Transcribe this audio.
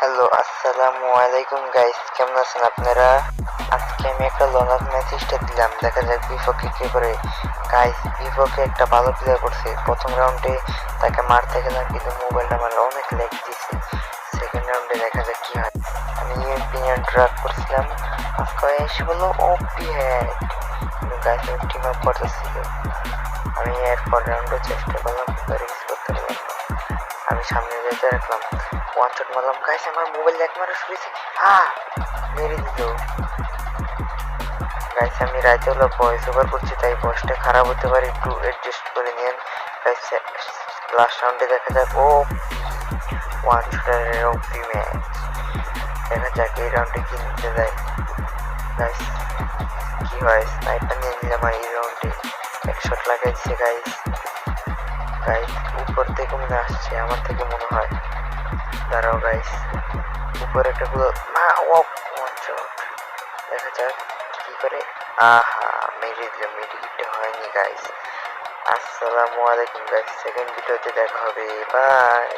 Hello, আসসালামু আলাইকুম guys, কেমন আছেন আপনারা? আজকে আমি একটা লনার ম্যাচটা দিলাম, দেখা যাক বিপক্ষে কে করে। গাইস, বিপক্ষে একটা ভালো প্লেয়ার করছে। প্রথম রাউন্ডে তাকে মারতে গেলাম কিন্তু মোবাইলটা আমার অনেক ল্যাগ দিছে। সেকেন্ড রাউন্ডে দেখা যাক কি হয়। আমি ইউএমপি নিয়ে ড্রাগ করছিলাম, আজকে এসে বললো ওপি হ্যাড, কিন্তু গাইস আমি টিম আপ করতেছিল। আমি এরপর রাউন্ডে চেষ্টা করলাম, রিস্ক করতে পারলাম না। আমি সামনে যেতে রাখলাম, ওয়ান শট মারলাম। গাইস আমার মোবাইল ল্যাগ মারা শুরু হয়েছে। মেরে দিল। গাইস আমি রাইতে হলো ভয়েস ওভার করছি, তাই ভয়েসটা খারাপ হতে পারে, একটু অ্যাডজাস্ট করে নিন। গাইস লাস্ট রাউন্ডে দেখা যাক। ওয়ান শটের ওপি ম্যাচ, দেখা যাক এই রাউন্ডে কি নিতে যায়। গাইস কি হয়, স্নাইপার নিয়ে নিলাম এই রাউন্ডে। এক শট লাগাইছে গাইস। গাইস উপর থেকে মনে আসছে, আমার থেকে মনে হয়। দাঁড়াও গাইস, উপরে একটা না, ওয়ান শট। দেখা যাক কি করে। মেরে দিল, মেডিকেটটা হয়নি গাইস। আসসালামু আলাইকুম গাইস, সেকেন্ড ভিডিওতে দেখা হবে, বাই।